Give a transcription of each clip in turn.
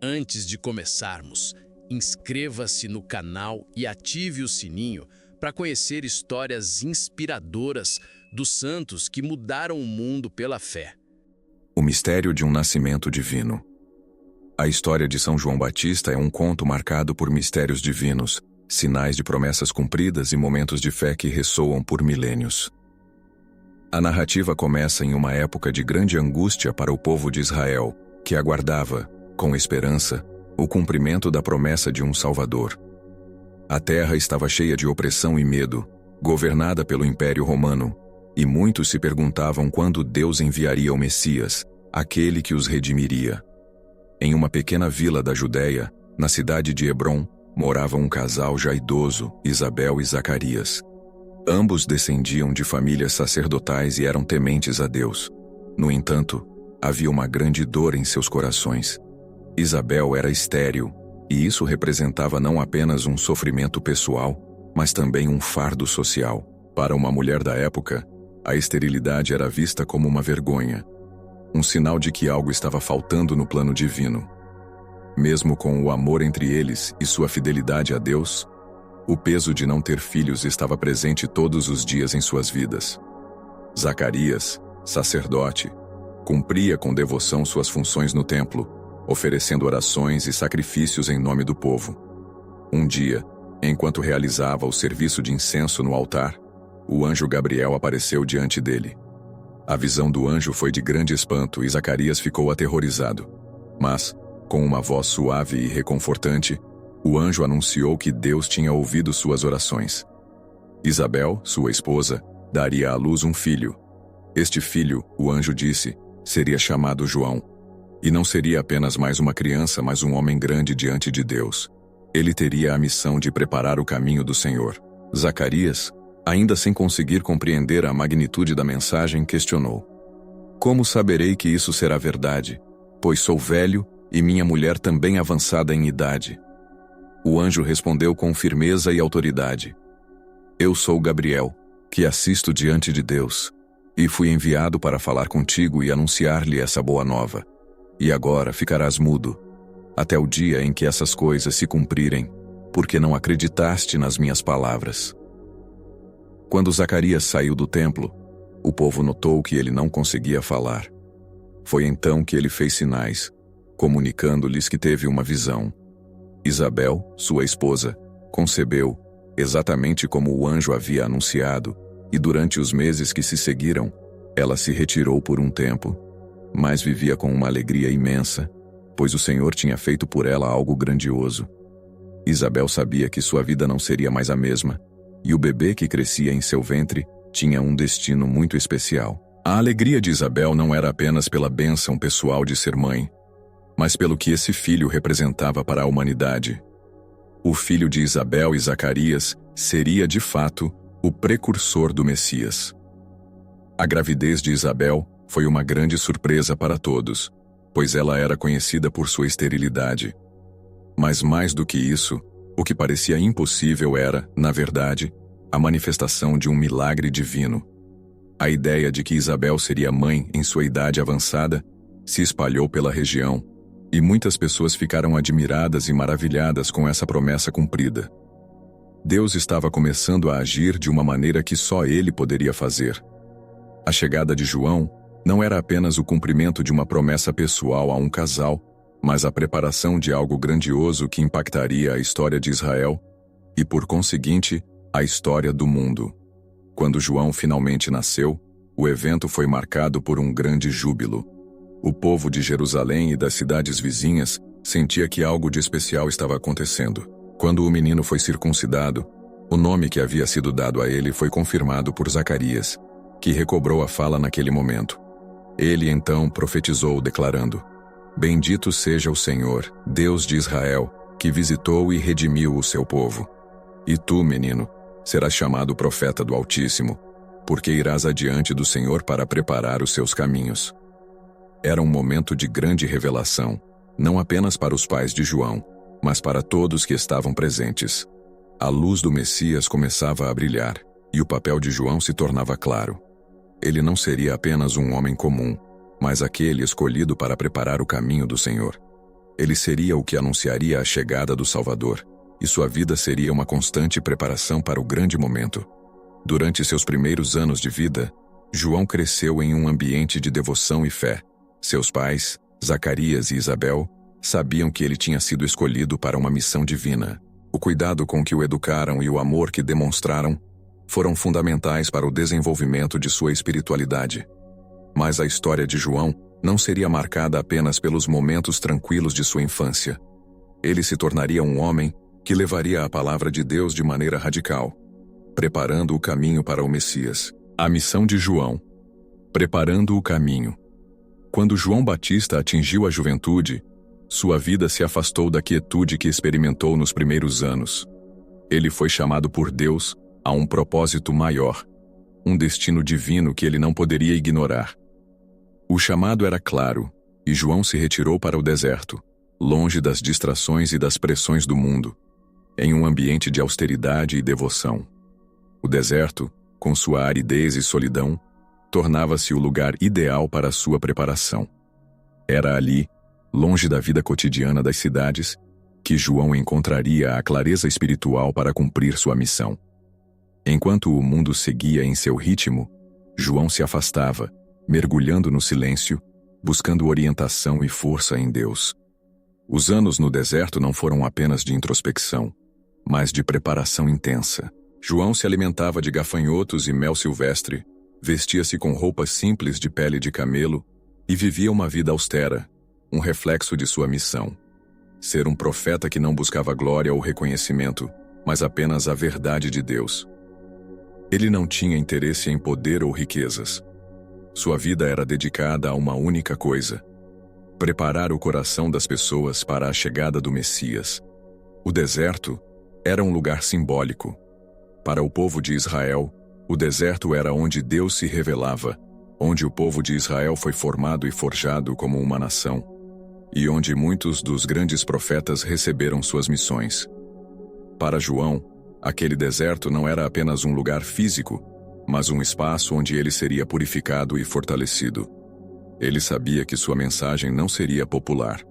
Antes de começarmos, inscreva-se no canal e ative o sininho para conhecer histórias inspiradoras dos santos que mudaram o mundo pela fé. O mistério de um nascimento divino. A história de São João Batista é um conto marcado por mistérios divinos, sinais de promessas cumpridas e momentos de fé que ressoam por milênios. A narrativa começa em uma época de grande angústia para o povo de Israel, que aguardava, com esperança, o cumprimento da promessa de um Salvador. A terra estava cheia de opressão e medo, governada pelo Império Romano, e muitos se perguntavam quando Deus enviaria o Messias, aquele que os redimiria. Em uma pequena vila da Judéia, na cidade de Hebrom, morava um casal já idoso, Isabel e Zacarias. Ambos descendiam de famílias sacerdotais e eram tementes a Deus. No entanto, havia uma grande dor em seus corações. Isabel era estéril, e isso representava não apenas um sofrimento pessoal, mas também um fardo social. Para uma mulher da época, a esterilidade era vista como uma vergonha, um sinal de que algo estava faltando no plano divino. Mesmo com o amor entre eles e sua fidelidade a Deus, o peso de não ter filhos estava presente todos os dias em suas vidas. Zacarias, sacerdote, cumpria com devoção suas funções no templo, oferecendo orações e sacrifícios em nome do povo. Um dia, enquanto realizava o serviço de incenso no altar, o anjo Gabriel apareceu diante dele. A visão do anjo foi de grande espanto e Zacarias ficou aterrorizado. Mas, com uma voz suave e reconfortante, o anjo anunciou que Deus tinha ouvido suas orações. Isabel, sua esposa, daria à luz um filho. Este filho, o anjo disse, seria chamado João. E não seria apenas mais uma criança, mas um homem grande diante de Deus. Ele teria a missão de preparar o caminho do Senhor. Zacarias, ainda sem conseguir compreender a magnitude da mensagem, questionou: Como saberei que isso será verdade? Pois sou velho e minha mulher também avançada em idade. O anjo respondeu com firmeza e autoridade: Eu sou Gabriel, que assisto diante de Deus, e fui enviado para falar contigo e anunciar-lhe essa boa nova. E agora ficarás mudo, até o dia em que essas coisas se cumprirem, porque não acreditaste nas minhas palavras. Quando Zacarias saiu do templo, o povo notou que ele não conseguia falar. Foi então que ele fez sinais, comunicando-lhes que teve uma visão. Isabel, sua esposa, concebeu, exatamente como o anjo havia anunciado, e durante os meses que se seguiram, ela se retirou por um tempo, mas vivia com uma alegria imensa, pois o Senhor tinha feito por ela algo grandioso. Isabel sabia que sua vida não seria mais a mesma, e o bebê que crescia em seu ventre tinha um destino muito especial. A alegria de Isabel não era apenas pela bênção pessoal de ser mãe, mas pelo que esse filho representava para a humanidade. O filho de Isabel e Zacarias seria, de fato, o precursor do Messias. A gravidez de Isabel foi uma grande surpresa para todos, pois ela era conhecida por sua esterilidade. Mas mais do que isso, o que parecia impossível era, na verdade, a manifestação de um milagre divino. A ideia de que Isabel seria mãe em sua idade avançada se espalhou pela região, e muitas pessoas ficaram admiradas e maravilhadas com essa promessa cumprida. Deus estava começando a agir de uma maneira que só Ele poderia fazer. A chegada de João não era apenas o cumprimento de uma promessa pessoal a um casal, mas a preparação de algo grandioso que impactaria a história de Israel e, por conseguinte, a história do mundo. Quando João finalmente nasceu, o evento foi marcado por um grande júbilo. O povo de Jerusalém e das cidades vizinhas sentia que algo de especial estava acontecendo. Quando o menino foi circuncidado, o nome que havia sido dado a ele foi confirmado por Zacarias, que recobrou a fala naquele momento. Ele então profetizou, declarando: Bendito seja o Senhor, Deus de Israel, que visitou e redimiu o seu povo. E tu, menino, serás chamado profeta do Altíssimo, porque irás adiante do Senhor para preparar os seus caminhos. Era um momento de grande revelação, não apenas para os pais de João, mas para todos que estavam presentes. A luz do Messias começava a brilhar, e o papel de João se tornava claro. Ele não seria apenas um homem comum, mas aquele escolhido para preparar o caminho do Senhor. Ele seria o que anunciaria a chegada do Salvador, e sua vida seria uma constante preparação para o grande momento. Durante seus primeiros anos de vida, João cresceu em um ambiente de devoção e fé. Seus pais, Zacarias e Isabel, sabiam que ele tinha sido escolhido para uma missão divina. O cuidado com que o educaram e o amor que demonstraram foram fundamentais para o desenvolvimento de sua espiritualidade. Mas a história de João não seria marcada apenas pelos momentos tranquilos de sua infância. Ele se tornaria um homem que levaria a palavra de Deus de maneira radical, preparando o caminho para o Messias. A missão de João. Preparando o caminho. Quando João Batista atingiu a juventude, sua vida se afastou da quietude que experimentou nos primeiros anos. Ele foi chamado por Deus a um propósito maior, um destino divino que ele não poderia ignorar. O chamado era claro, e João se retirou para o deserto, longe das distrações e das pressões do mundo, em um ambiente de austeridade e devoção. O deserto, com sua aridez e solidão, tornava-se o lugar ideal para a sua preparação. Era ali, longe da vida cotidiana das cidades, que João encontraria a clareza espiritual para cumprir sua missão. Enquanto o mundo seguia em seu ritmo, João se afastava, mergulhando no silêncio, buscando orientação e força em Deus. Os anos no deserto não foram apenas de introspecção, mas de preparação intensa. João se alimentava de gafanhotos e mel silvestre, vestia-se com roupas simples de pele de camelo e vivia uma vida austera, um reflexo de sua missão. Ser um profeta que não buscava glória ou reconhecimento, mas apenas a verdade de Deus. Ele não tinha interesse em poder ou riquezas. Sua vida era dedicada a uma única coisa: preparar o coração das pessoas para a chegada do Messias. O deserto era um lugar simbólico. Para o povo de Israel, o deserto era onde Deus se revelava, onde o povo de Israel foi formado e forjado como uma nação, e onde muitos dos grandes profetas receberam suas missões. Para João, aquele deserto não era apenas um lugar físico, mas um espaço onde ele seria purificado e fortalecido. Ele sabia que sua mensagem não seria popular.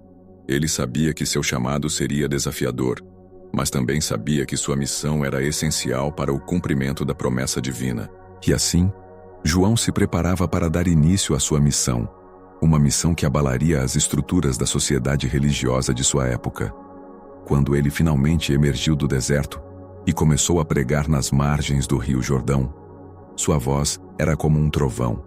Ele sabia que seu chamado seria desafiador, mas também sabia que sua missão era essencial para o cumprimento da promessa divina. E assim, João se preparava para dar início à sua missão, uma missão que abalaria as estruturas da sociedade religiosa de sua época. Quando ele finalmente emergiu do deserto e começou a pregar nas margens do Rio Jordão, sua voz era como um trovão.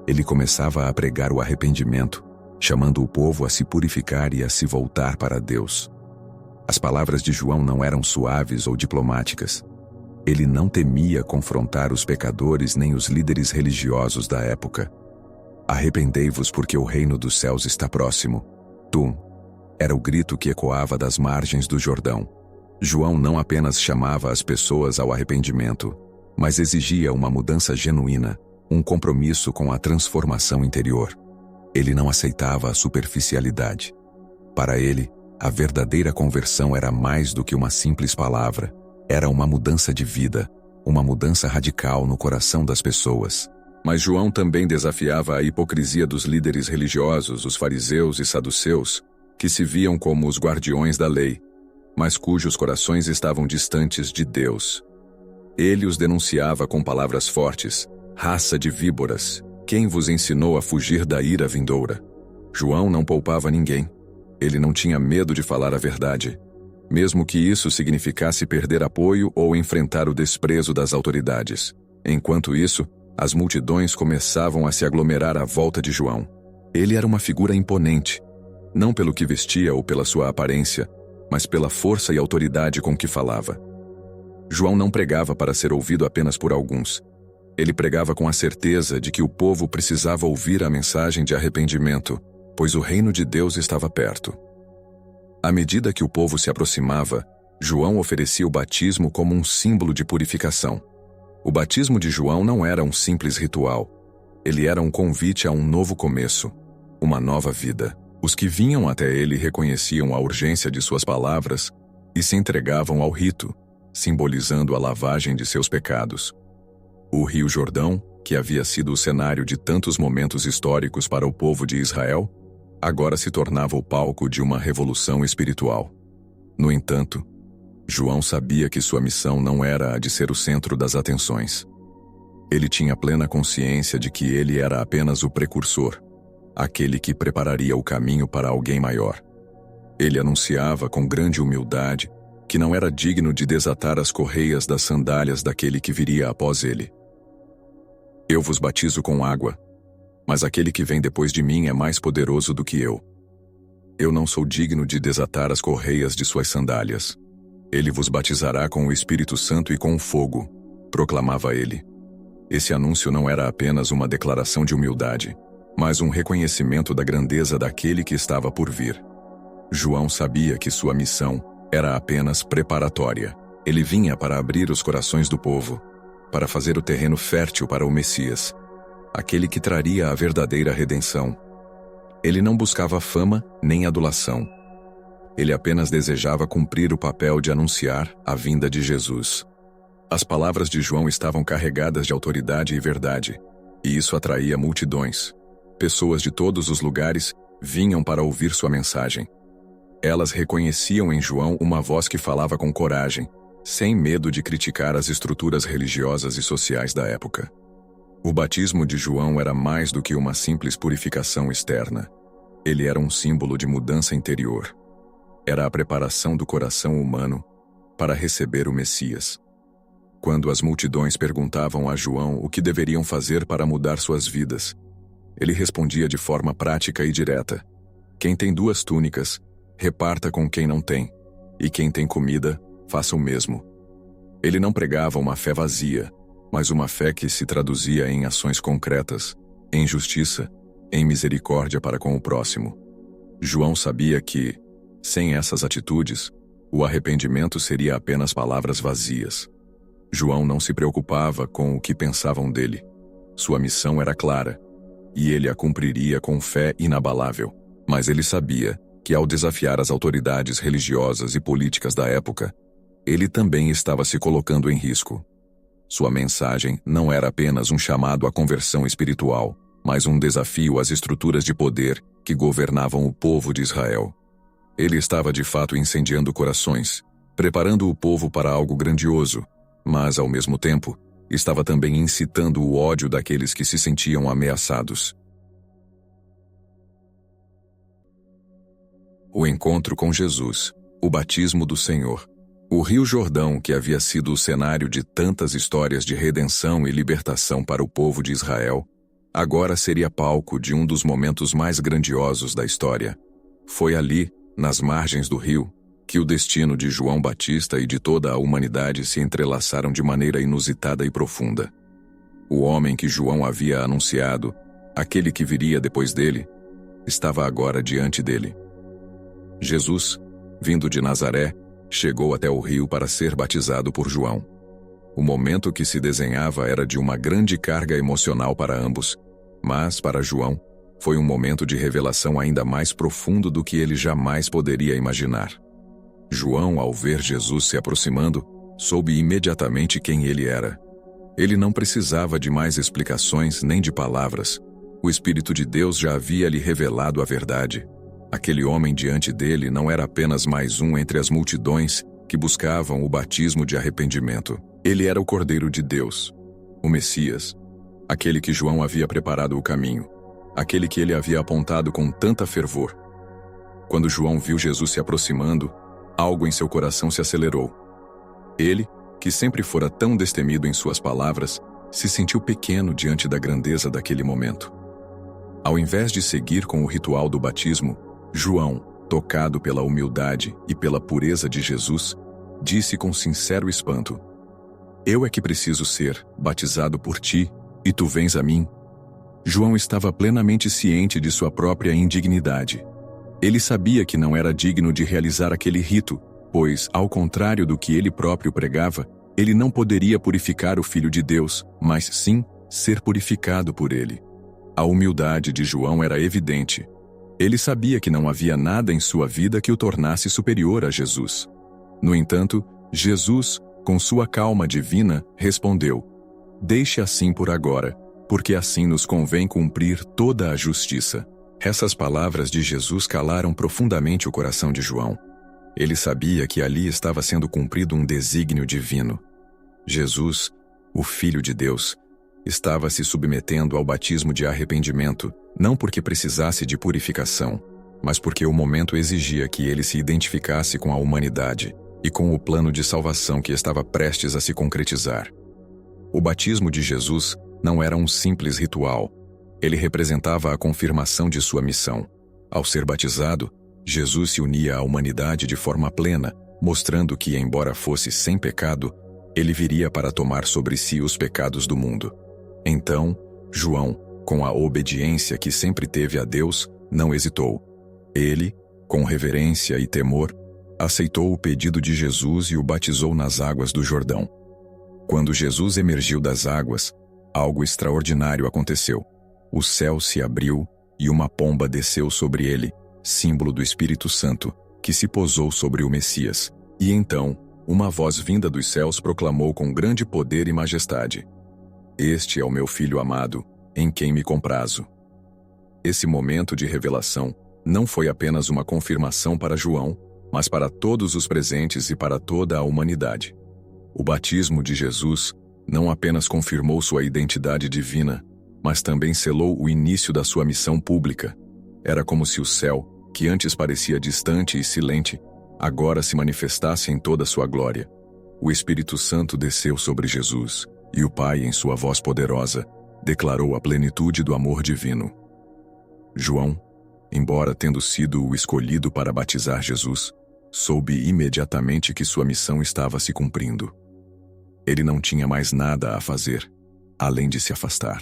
Ele começava a pregar o arrependimento, chamando o povo a se purificar e a se voltar para Deus. As palavras de João não eram suaves ou diplomáticas. Ele não temia confrontar os pecadores nem os líderes religiosos da época. Arrependei-vos porque o reino dos céus está próximo. Tum! Era o grito que ecoava das margens do Jordão. João não apenas chamava as pessoas ao arrependimento, mas exigia uma mudança genuína, um compromisso com a transformação interior. Ele não aceitava a superficialidade. Para ele, a verdadeira conversão era mais do que uma simples palavra. Era uma mudança de vida, uma mudança radical no coração das pessoas. Mas João também desafiava a hipocrisia dos líderes religiosos, os fariseus e saduceus, que se viam como os guardiões da lei, mas cujos corações estavam distantes de Deus. Ele os denunciava com palavras fortes: raça de víboras, quem vos ensinou a fugir da ira vindoura? João não poupava ninguém. Ele não tinha medo de falar a verdade, mesmo que isso significasse perder apoio ou enfrentar o desprezo das autoridades. Enquanto isso, as multidões começavam a se aglomerar à volta de João. Ele era uma figura imponente, não pelo que vestia ou pela sua aparência, mas pela força e autoridade com que falava. João não pregava para ser ouvido apenas por alguns. Ele pregava com a certeza de que o povo precisava ouvir a mensagem de arrependimento, pois o reino de Deus estava perto. À medida que o povo se aproximava, João oferecia o batismo como um símbolo de purificação. O batismo de João não era um simples ritual. Ele era um convite a um novo começo, uma nova vida. Os que vinham até ele reconheciam a urgência de suas palavras e se entregavam ao rito, simbolizando a lavagem de seus pecados. O Rio Jordão, que havia sido o cenário de tantos momentos históricos para o povo de Israel, agora se tornava o palco de uma revolução espiritual. No entanto, João sabia que sua missão não era a de ser o centro das atenções. Ele tinha plena consciência de que ele era apenas o precursor, aquele que prepararia o caminho para alguém maior. Ele anunciava com grande humildade que não era digno de desatar as correias das sandálias daquele que viria após ele. Eu vos batizo com água, mas aquele que vem depois de mim é mais poderoso do que eu. Eu não sou digno de desatar as correias de suas sandálias. Ele vos batizará com o Espírito Santo e com o fogo, proclamava ele. Esse anúncio não era apenas uma declaração de humildade, mas um reconhecimento da grandeza daquele que estava por vir. João sabia que sua missão era apenas preparatória. Ele vinha para abrir os corações do povo, para fazer o terreno fértil para o Messias, aquele que traria a verdadeira redenção. Ele não buscava fama nem adulação. Ele apenas desejava cumprir o papel de anunciar a vinda de Jesus. As palavras de João estavam carregadas de autoridade e verdade, e isso atraía multidões. Pessoas de todos os lugares vinham para ouvir sua mensagem. Elas reconheciam em João uma voz que falava com coragem, sem medo de criticar as estruturas religiosas e sociais da época. O batismo de João era mais do que uma simples purificação externa. Ele era um símbolo de mudança interior. Era a preparação do coração humano para receber o Messias. Quando as multidões perguntavam a João o que deveriam fazer para mudar suas vidas, ele respondia de forma prática e direta: quem tem 2 túnicas, reparta com quem não tem, e quem tem comida, faça o mesmo. Ele não pregava uma fé vazia, mas uma fé que se traduzia em ações concretas, em justiça, em misericórdia para com o próximo. João sabia que, sem essas atitudes, o arrependimento seria apenas palavras vazias. João não se preocupava com o que pensavam dele. Sua missão era clara, e ele a cumpriria com fé inabalável. Mas ele sabia que, ao desafiar as autoridades religiosas e políticas da época, ele também estava se colocando em risco. Sua mensagem não era apenas um chamado à conversão espiritual, mas um desafio às estruturas de poder que governavam o povo de Israel. Ele estava de fato incendiando corações, preparando o povo para algo grandioso, mas, ao mesmo tempo, estava também incitando o ódio daqueles que se sentiam ameaçados. O encontro com Jesus, o batismo do Senhor. O Rio Jordão, que havia sido o cenário de tantas histórias de redenção e libertação para o povo de Israel, agora seria palco de um dos momentos mais grandiosos da história. Foi ali, nas margens do rio, que o destino de João Batista e de toda a humanidade se entrelaçaram de maneira inusitada e profunda. O homem que João havia anunciado, aquele que viria depois dele, estava agora diante dele. Jesus, vindo de Nazaré, chegou até o rio para ser batizado por João. O momento que se desenhava era de uma grande carga emocional para ambos, mas, para João, foi um momento de revelação ainda mais profundo do que ele jamais poderia imaginar. João, ao ver Jesus se aproximando, soube imediatamente quem ele era. Ele não precisava de mais explicações nem de palavras. O Espírito de Deus já havia lhe revelado a verdade. Aquele homem diante dele não era apenas mais um entre as multidões que buscavam o batismo de arrependimento. Ele era o Cordeiro de Deus, o Messias, aquele que João havia preparado o caminho, aquele que ele havia apontado com tanta fervor. Quando João viu Jesus se aproximando, algo em seu coração se acelerou. Ele, que sempre fora tão destemido em suas palavras, se sentiu pequeno diante da grandeza daquele momento. Ao invés de seguir com o ritual do batismo, João, tocado pela humildade e pela pureza de Jesus, disse com sincero espanto: Eu é que preciso ser batizado por ti, e tu vens a mim? João estava plenamente ciente de sua própria indignidade. Ele sabia que não era digno de realizar aquele rito, pois, ao contrário do que ele próprio pregava, ele não poderia purificar o Filho de Deus, mas sim ser purificado por ele. A humildade de João era evidente. Ele sabia que não havia nada em sua vida que o tornasse superior a Jesus. No entanto, Jesus, com sua calma divina, respondeu: Deixe assim por agora, porque assim nos convém cumprir toda a justiça. Essas palavras de Jesus calaram profundamente o coração de João. Ele sabia que ali estava sendo cumprido um desígnio divino. Jesus, o Filho de Deus, estava se submetendo ao batismo de arrependimento, não porque precisasse de purificação, mas porque o momento exigia que ele se identificasse com a humanidade e com o plano de salvação que estava prestes a se concretizar. O batismo de Jesus não era um simples ritual. Ele representava a confirmação de sua missão. Ao ser batizado, Jesus se unia à humanidade de forma plena, mostrando que, embora fosse sem pecado, ele viria para tomar sobre si os pecados do mundo. Então, João, com a obediência que sempre teve a Deus, não hesitou. Ele, com reverência e temor, aceitou o pedido de Jesus e o batizou nas águas do Jordão. Quando Jesus emergiu das águas, algo extraordinário aconteceu. O céu se abriu e uma pomba desceu sobre ele, símbolo do Espírito Santo, que se posou sobre o Messias. E então, uma voz vinda dos céus proclamou com grande poder e majestade: "Este é o meu Filho amado, em quem me comprazo." Esse momento de revelação não foi apenas uma confirmação para João, mas para todos os presentes e para toda a humanidade. O batismo de Jesus não apenas confirmou sua identidade divina, mas também selou o início da sua missão pública. Era como se o céu, que antes parecia distante e silente, agora se manifestasse em toda sua glória. O Espírito Santo desceu sobre Jesus, e o Pai, em sua voz poderosa, declarou a plenitude do amor divino. João, embora tendo sido o escolhido para batizar Jesus, soube imediatamente que sua missão estava se cumprindo. Ele não tinha mais nada a fazer, além de se afastar.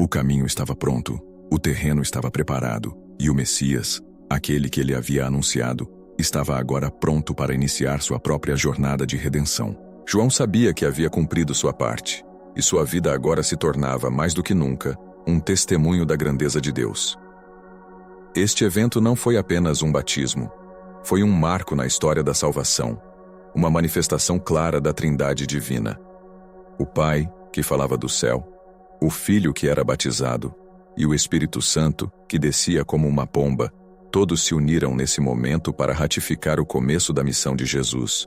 O caminho estava pronto, o terreno estava preparado, e o Messias, aquele que ele havia anunciado, estava agora pronto para iniciar sua própria jornada de redenção. João sabia que havia cumprido sua parte, e sua vida agora se tornava, mais do que nunca, um testemunho da grandeza de Deus. Este evento não foi apenas um batismo, foi um marco na história da salvação, uma manifestação clara da Trindade divina. O Pai, que falava do céu, o Filho que era batizado, e o Espírito Santo, que descia como uma pomba, todos se uniram nesse momento para ratificar o começo da missão de Jesus.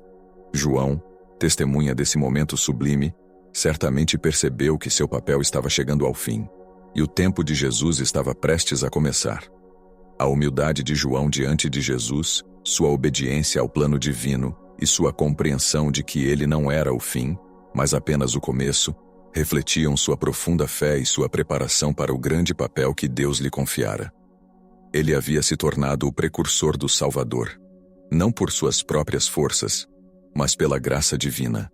João, testemunha desse momento sublime, certamente percebeu que seu papel estava chegando ao fim, e o tempo de Jesus estava prestes a começar. A humildade de João diante de Jesus, sua obediência ao plano divino e sua compreensão de que ele não era o fim, mas apenas o começo, refletiam sua profunda fé e sua preparação para o grande papel que Deus lhe confiara. Ele havia se tornado o precursor do Salvador, não por suas próprias forças, mas pela graça divina.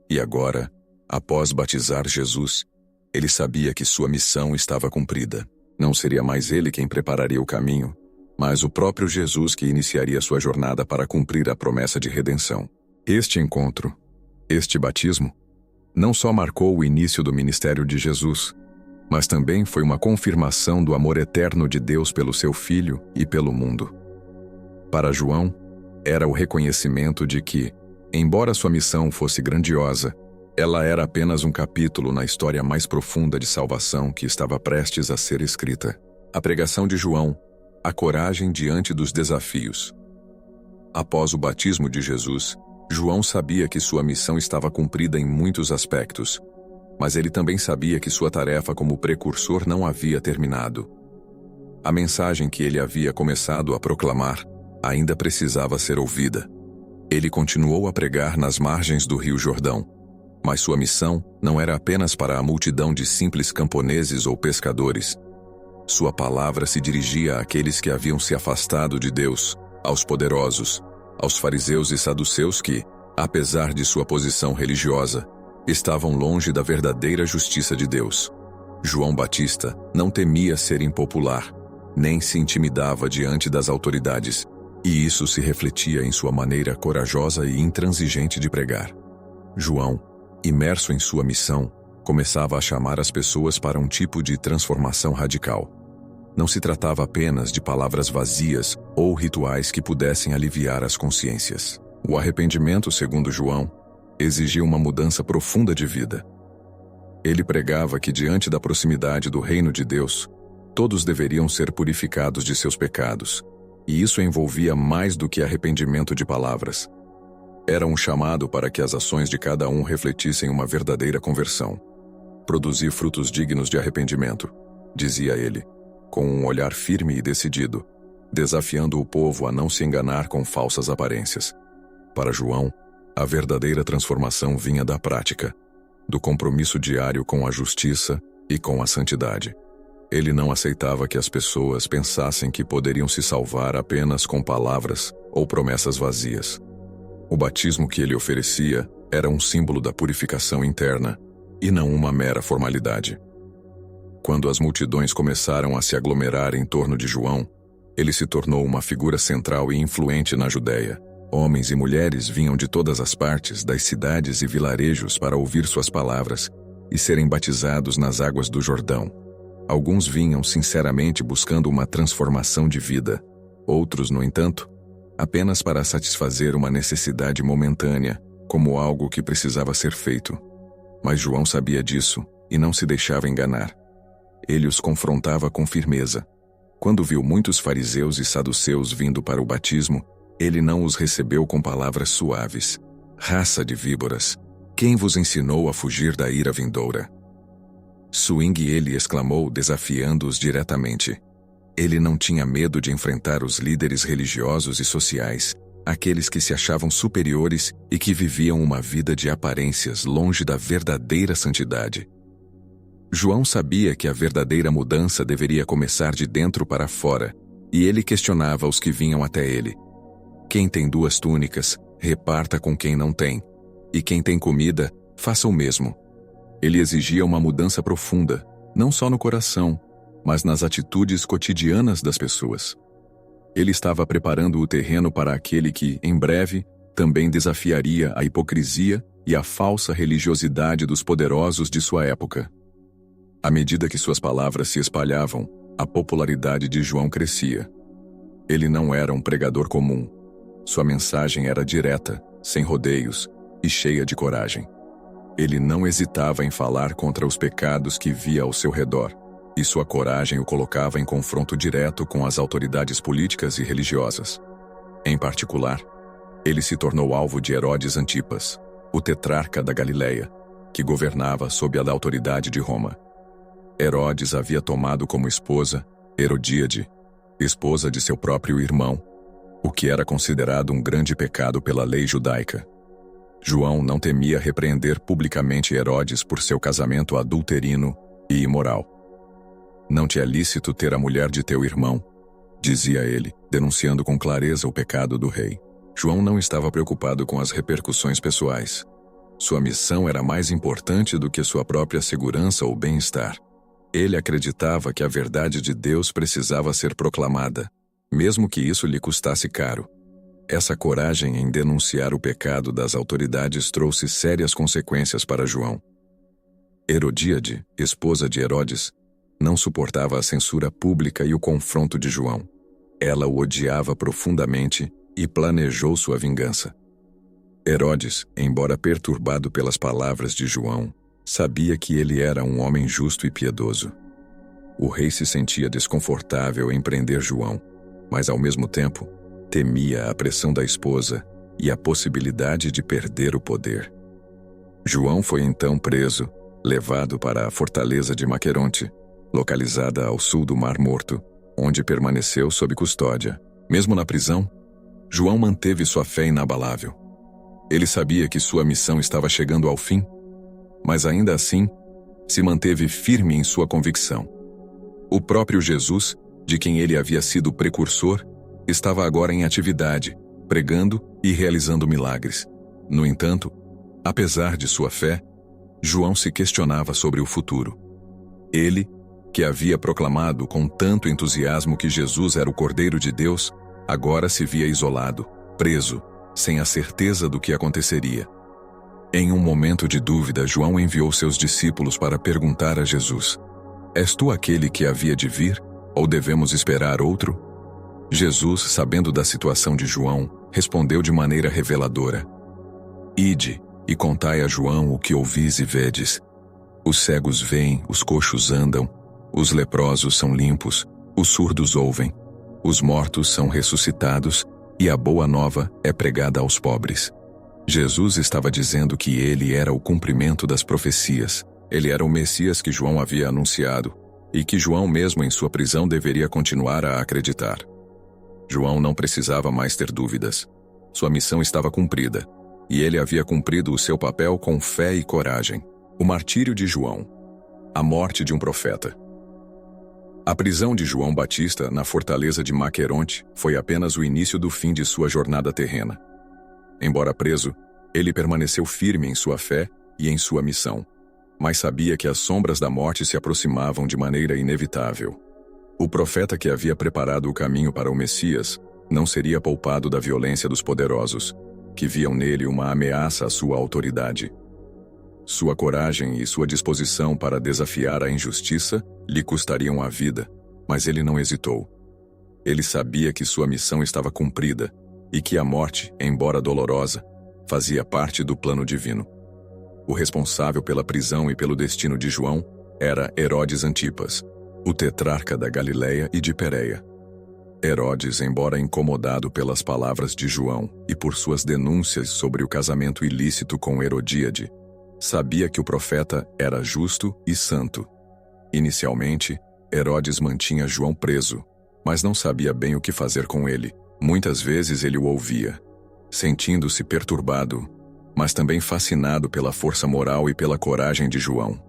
E agora, após batizar Jesus, ele sabia que sua missão estava cumprida. Não seria mais ele quem prepararia o caminho, mas o próprio Jesus que iniciaria sua jornada para cumprir a promessa de redenção. Este encontro, este batismo, não só marcou o início do ministério de Jesus, mas também foi uma confirmação do amor eterno de Deus pelo seu Filho e pelo mundo. Para João, era o reconhecimento de que, embora sua missão fosse grandiosa, ela era apenas um capítulo na história mais profunda de salvação que estava prestes a ser escrita. A pregação de João, a coragem diante dos desafios. Após o batismo de Jesus, João sabia que sua missão estava cumprida em muitos aspectos, mas ele também sabia que sua tarefa como precursor não havia terminado. A mensagem que ele havia começado a proclamar ainda precisava ser ouvida. Ele continuou a pregar nas margens do Rio Jordão, mas sua missão não era apenas para a multidão de simples camponeses ou pescadores. Sua palavra se dirigia àqueles que haviam se afastado de Deus, aos poderosos, aos fariseus e saduceus que, apesar de sua posição religiosa, estavam longe da verdadeira justiça de Deus. João Batista não temia ser impopular, nem se intimidava diante das autoridades, e isso se refletia em sua maneira corajosa e intransigente de pregar. João, imerso em sua missão, começava a chamar as pessoas para um tipo de transformação radical. Não se tratava apenas de palavras vazias ou rituais que pudessem aliviar as consciências. O arrependimento, segundo João, exigia uma mudança profunda de vida. Ele pregava que diante da proximidade do reino de Deus, Todos deveriam ser purificados de seus pecados, e isso envolvia mais do que arrependimento de palavras. Era um chamado para que as ações de cada um refletissem uma verdadeira conversão. Produzir frutos dignos de arrependimento, dizia ele, com um olhar firme e decidido, desafiando o povo a não se enganar com falsas aparências. Para João, a verdadeira transformação vinha da prática, do compromisso diário com a justiça e com a santidade. Ele não aceitava que as pessoas pensassem que poderiam se salvar apenas com palavras ou promessas vazias. O batismo que ele oferecia era um símbolo da purificação interna e não uma mera formalidade. Quando as multidões começaram a se aglomerar em torno de João, ele se tornou uma figura central e influente na Judéia. Homens e mulheres vinham de todas as partes, das cidades e vilarejos para ouvir suas palavras e serem batizados nas águas do Jordão. Alguns vinham sinceramente buscando uma transformação de vida. Outros, no entanto, apenas para satisfazer uma necessidade momentânea, como algo que precisava ser feito. Mas João sabia disso e não se deixava enganar. Ele os confrontava com firmeza. Quando viu muitos fariseus e saduceus vindo para o batismo, ele não os recebeu com palavras suaves. Raça de víboras, quem vos ensinou a fugir da ira vindoura? Swing ele exclamou, desafiando-os diretamente. Ele não tinha medo de enfrentar os líderes religiosos e sociais, aqueles que se achavam superiores e que viviam uma vida de aparências longe da verdadeira santidade. João sabia que a verdadeira mudança deveria começar de dentro para fora, e ele questionava os que vinham até ele. Quem tem 2 túnicas, reparta com quem não tem, e quem tem comida, faça o mesmo. Ele exigia uma mudança profunda, não só no coração, mas nas atitudes cotidianas das pessoas. Ele estava preparando o terreno para aquele que, em breve, também desafiaria a hipocrisia e a falsa religiosidade dos poderosos de sua época. À medida que suas palavras se espalhavam, a popularidade de João crescia. Ele não era um pregador comum. Sua mensagem era direta, sem rodeios e cheia de coragem. Ele não hesitava em falar contra os pecados que via ao seu redor, e sua coragem o colocava em confronto direto com as autoridades políticas e religiosas. Em particular, ele se tornou alvo de Herodes Antipas, o tetrarca da Galileia, que governava sob a autoridade de Roma. Herodes havia tomado como esposa Herodíade, esposa de seu próprio irmão, o que era considerado um grande pecado pela lei judaica. João não temia repreender publicamente Herodes por seu casamento adulterino e imoral. Não te é lícito ter a mulher de teu irmão, dizia ele, denunciando com clareza o pecado do rei. João não estava preocupado com as repercussões pessoais. Sua missão era mais importante do que sua própria segurança ou bem-estar. Ele acreditava que a verdade de Deus precisava ser proclamada, mesmo que isso lhe custasse caro. Essa coragem em denunciar o pecado das autoridades trouxe sérias consequências para João. Herodíade, esposa de Herodes, não suportava a censura pública e o confronto de João. Ela o odiava profundamente e planejou sua vingança. Herodes, embora perturbado pelas palavras de João, sabia que ele era um homem justo e piedoso. O rei se sentia desconfortável em prender João, mas ao mesmo tempo temia a pressão da esposa e a possibilidade de perder o poder. João foi então preso, levado para a fortaleza de Maqueronte, localizada ao sul do Mar Morto, onde permaneceu sob custódia. Mesmo na prisão, João manteve sua fé inabalável. Ele sabia que sua missão estava chegando ao fim, mas ainda assim, se manteve firme em sua convicção. O próprio Jesus, de quem ele havia sido precursor, estava agora em atividade, pregando e realizando milagres. No entanto, apesar de sua fé, João se questionava sobre o futuro. Ele, que havia proclamado com tanto entusiasmo que Jesus era o Cordeiro de Deus, agora se via isolado, preso, sem a certeza do que aconteceria. Em um momento de dúvida, João enviou seus discípulos para perguntar a Jesus: És tu aquele que havia de vir, ou devemos esperar outro? Jesus, sabendo da situação de João, respondeu de maneira reveladora: Ide e contai a João o que ouvis e vedes. Os cegos veem, os coxos andam, Os leprosos são limpos, os surdos ouvem, os mortos são ressuscitados e a boa nova é pregada aos pobres. Jesus estava dizendo que ele era o cumprimento das profecias. Ele era o Messias que João havia anunciado e que João mesmo em sua prisão deveria continuar a acreditar. João não precisava mais ter dúvidas. Sua missão estava cumprida e ele havia cumprido o seu papel com fé e coragem. O martírio de João. A morte de um profeta. A prisão de João Batista na fortaleza de Maqueronte foi apenas o início do fim de sua jornada terrena. Embora preso, ele permaneceu firme em sua fé e em sua missão, mas sabia que as sombras da morte se aproximavam de maneira inevitável. O profeta que havia preparado o caminho para o Messias não seria poupado da violência dos poderosos, que viam nele uma ameaça à sua autoridade. Sua coragem e sua disposição para desafiar a injustiça lhe custariam a vida, mas ele não hesitou. Ele sabia que sua missão estava cumprida e que a morte, embora dolorosa, fazia parte do plano divino. O responsável pela prisão e pelo destino de João era Herodes Antipas, o tetrarca da Galileia e de Pérea. Herodes, embora incomodado pelas palavras de João e por suas denúncias sobre o casamento ilícito com Herodíade, sabia que o profeta era justo e santo. Inicialmente, Herodes mantinha João preso, mas não sabia bem o que fazer com ele. Muitas vezes ele o ouvia, sentindo-se perturbado, mas também fascinado pela força moral e pela coragem de João.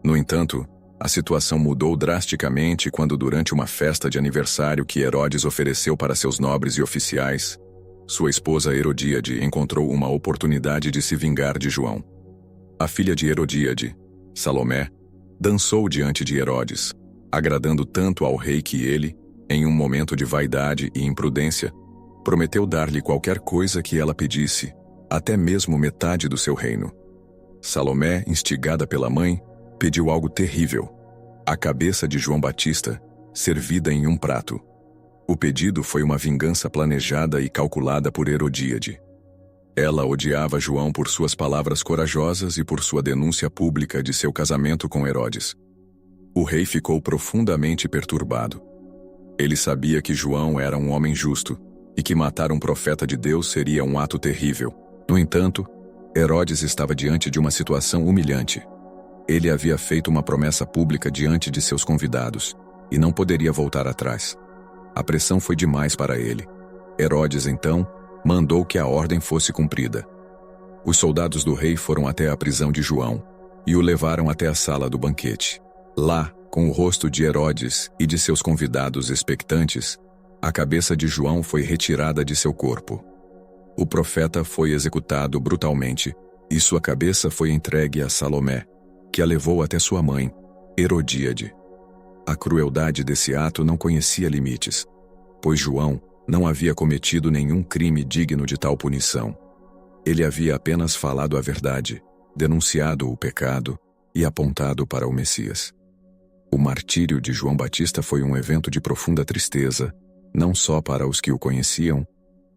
No entanto, a situação mudou drasticamente quando, durante uma festa de aniversário que Herodes ofereceu para seus nobres e oficiais, sua esposa Herodíade encontrou uma oportunidade de se vingar de João. A filha de Herodíade, Salomé, dançou diante de Herodes, agradando tanto ao rei que ele, em um momento de vaidade e imprudência, prometeu dar-lhe qualquer coisa que ela pedisse, até mesmo metade do seu reino. Salomé, instigada pela mãe, pediu algo terrível: a cabeça de João Batista, servida em um prato. O pedido foi uma vingança planejada e calculada por Herodíade. Ela odiava João por suas palavras corajosas e por sua denúncia pública de seu casamento com Herodes. O rei ficou profundamente perturbado. Ele sabia que João era um homem justo e que matar um profeta de Deus seria um ato terrível. No entanto, Herodes estava diante de uma situação humilhante. Ele havia feito uma promessa pública diante de seus convidados e não poderia voltar atrás. A pressão foi demais para ele. Herodes, então, mandou que a ordem fosse cumprida. Os soldados do rei foram até a prisão de João e o levaram até a sala do banquete. Lá, com o rosto de Herodes e de seus convidados expectantes, a cabeça de João foi retirada de seu corpo. O profeta foi executado brutalmente e sua cabeça foi entregue a Salomé, que a levou até sua mãe, Herodíade. A crueldade desse ato não conhecia limites, pois João não havia cometido nenhum crime digno de tal punição. Ele havia apenas falado a verdade, denunciado o pecado e apontado para o Messias. O martírio de João Batista foi um evento de profunda tristeza, não só para os que o conheciam,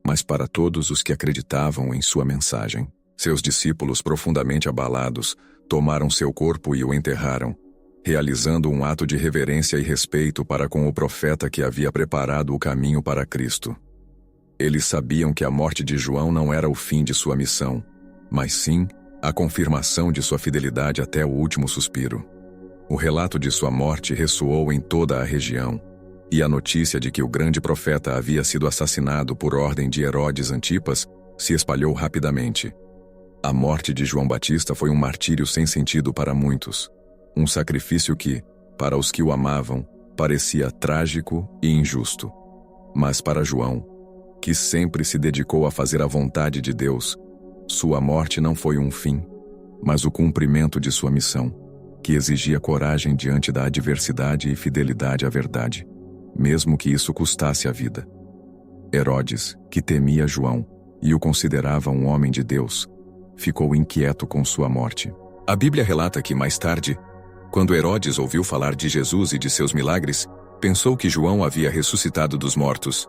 mas para todos os que acreditavam em sua mensagem. Seus discípulos, profundamente abalados, tomaram seu corpo e o enterraram, realizando um ato de reverência e respeito para com o profeta que havia preparado o caminho para Cristo. Eles sabiam que a morte de João não era o fim de sua missão, mas sim a confirmação de sua fidelidade até o último suspiro. O relato de sua morte ressoou em toda a região, e a notícia de que o grande profeta havia sido assassinado por ordem de Herodes Antipas se espalhou rapidamente. A morte de João Batista foi um martírio sem sentido para muitos, um sacrifício que, para os que o amavam, parecia trágico e injusto. Mas para João, que sempre se dedicou a fazer a vontade de Deus, sua morte não foi um fim, mas o cumprimento de sua missão, que exigia coragem diante da adversidade e fidelidade à verdade, mesmo que isso custasse a vida. Herodes, que temia João e o considerava um homem de Deus, ficou inquieto com sua morte. A Bíblia relata que, mais tarde, quando Herodes ouviu falar de Jesus e de seus milagres, pensou que João havia ressuscitado dos mortos.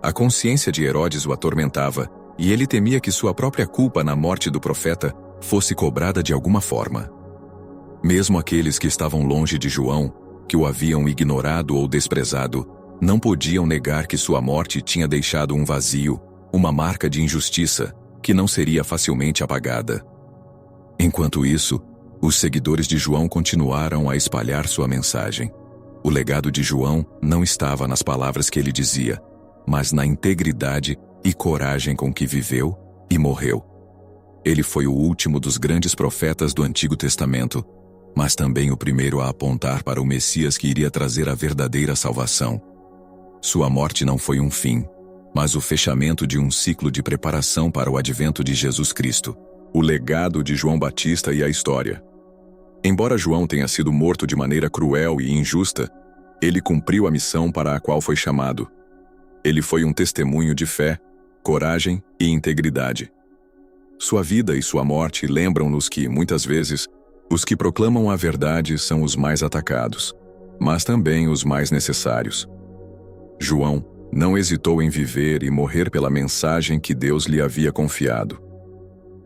A consciência de Herodes o atormentava, e ele temia que sua própria culpa na morte do profeta fosse cobrada de alguma forma. Mesmo aqueles que estavam longe de João que o haviam ignorado ou desprezado, não podiam negar que sua morte tinha deixado um vazio, uma marca de injustiça, que não seria facilmente apagada. Enquanto isso, os seguidores de João continuaram a espalhar sua mensagem. O legado de João não estava nas palavras que ele dizia, mas na integridade e coragem com que viveu e morreu. Ele foi o último dos grandes profetas do Antigo Testamento, mas também o primeiro a apontar para o Messias que iria trazer a verdadeira salvação. Sua morte não foi um fim, mas o fechamento de um ciclo de preparação para o advento de Jesus Cristo. O legado de João Batista e a história. Embora João tenha sido morto de maneira cruel e injusta, ele cumpriu a missão para a qual foi chamado. Ele foi um testemunho de fé, coragem e integridade. Sua vida e sua morte lembram-nos que, muitas vezes, os que proclamam a verdade são os mais atacados, mas também os mais necessários. João não hesitou em viver e morrer pela mensagem que Deus lhe havia confiado.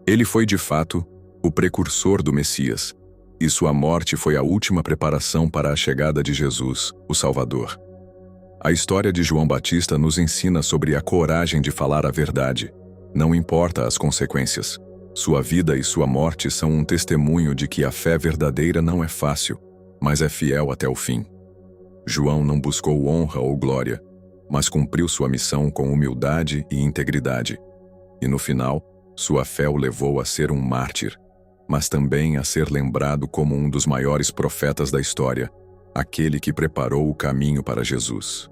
Ele foi, de fato, o precursor do Messias, e sua morte foi a última preparação para a chegada de Jesus, o Salvador. A história de João Batista nos ensina sobre a coragem de falar a verdade, não importa as consequências. Sua vida e sua morte são um testemunho de que a fé verdadeira não é fácil, mas é fiel até o fim. João não buscou honra ou glória, mas cumpriu sua missão com humildade e integridade. E no final, sua fé o levou a ser um mártir, mas também a ser lembrado como um dos maiores profetas da história, aquele que preparou o caminho para Jesus.